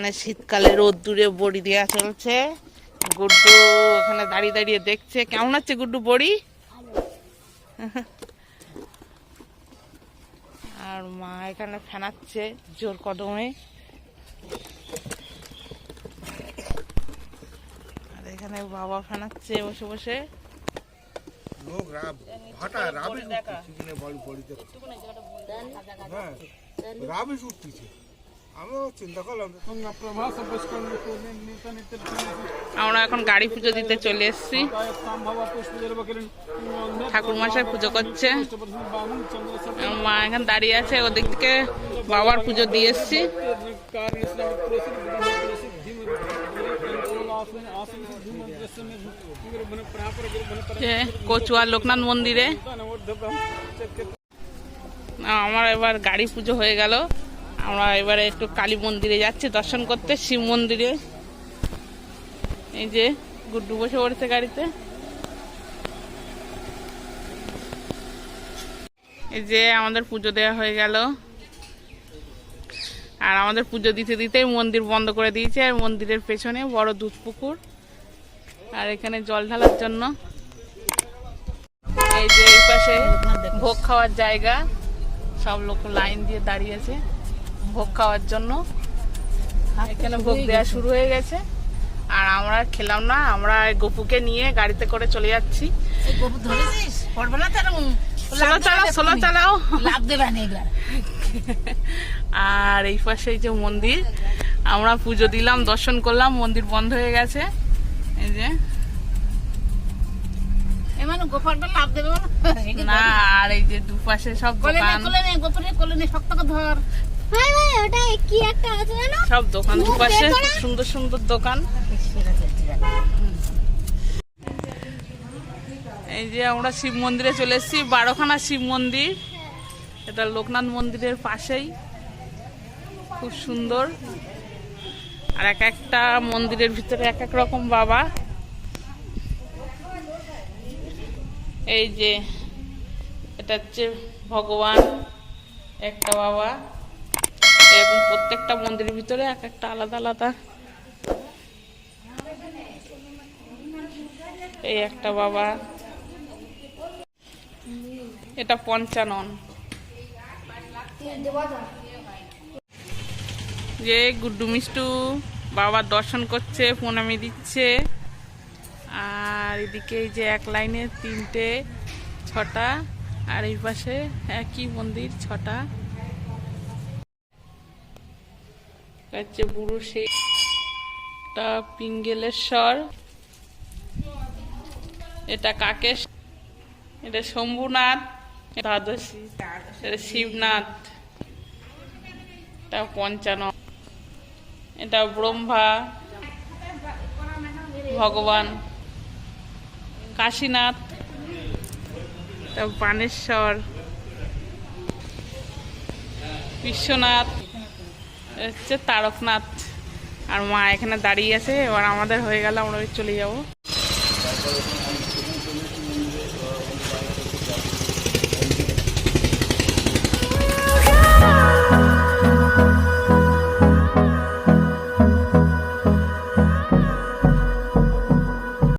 এখানে শীতকালে রোদ্দুরে বড়ি দেওয়া চলছে। গুড্ডু এখানে দাঁড়িয়ে দাঁড়িয়ে দেখছে। কেমন হচ্ছে গুড্ডু বড়ি? আর মা এখানে ফেনাচ্ছে জোর কদমে। আর এখানে বাবা ফেনাচ্ছে বসে বসে। আমরা এখন গাড়ি পুজো দিতে চলে এসেছি। ঠাকুর মশাই পুজো করছে, মা এখানে দাঁড়িয়ে আছে। ওদিক থেকে বাবার পুজো দিয়ে এসছি। কচুয়া লোকনাথ মন্দিরে আমার এবার গাড়ি পুজো হয়ে গেল। আমরা এবারে একটু কালী মন্দিরে যাচ্ছি দর্শন করতে, শিব মন্দিরে। এই যে গুড্ডু বসে পড়েছে গাড়িতে। এই যে আমাদের পুজো দেওয়া হয়ে গেল। আর আমাদের পুজো দিতে দিতেই মন্দির বন্ধ করে দিয়েছে। আর মন্দিরের পেছনে বড় দুধ পুকুর, আর এখানে জল ঢালার জন্য। এই যে এই পাশে ভোগ খাওয়ার জায়গা, সব লোক লাইন দিয়ে দাঁড়িয়ে আছে ভোগ খাওয়ার জন্য। এখানে ভোগ দেওয়া শুরু হয়ে গেছে। আর আমরা খেলাম না, আমরা গোপুকে নিয়ে গাড়িতে করে চলে যাচ্ছি। আর এই পাশে এই যে মন্দির, আমরা পুজো দিলাম, দর্শন করলাম, মন্দির বন্ধ হয়ে গেছে। এই যে না, আর এই যে দুপাশে সব দোকান, সব দোকান দুপাশে সুন্দর সুন্দর দোকান। এই যে আমরা শিব মন্দিরে চলে এসেছি, 12খানা শিব মন্দির। এটা লোকনাথ মন্দিরের পাশেই, খুব সুন্দর। আর এক একটা মন্দিরের ভিতরে এক এক রকম বাবা। এই যে এটা হচ্ছে ভগবান, একটা বাবা। এবং প্রত্যেকটা মন্দিরের ভিতরে এক একটা আলাদা আলাদা। এই একটা বাবা, এটা পঞ্চানন। যে গুড্ডু মিষ্টু বাবার দর্শন করছে, প্রণামী দিচ্ছে। আর এদিকে এই যে এক লাইনে 3টে 6টা, আর এই পাশে একই মন্দির 6টা। হচ্ছে বুড়ো সেইটা পিঙ্গলেশ্বর, এটা কাকেশ, এটা শম্ভুনাথ, দ্বাদশী, এটা শিবনাথ, এটা পঞ্চানন, এটা ব্রহ্মা ভগবান, কাশীনাথ, এটা বানেশ্বর, বিশ্বনাথ, হচ্ছে তারকনাথ। আর মা এখানে দাঁড়িয়ে আছে। এবার আমাদের হয়ে গেল, আমরা চলে যাবো।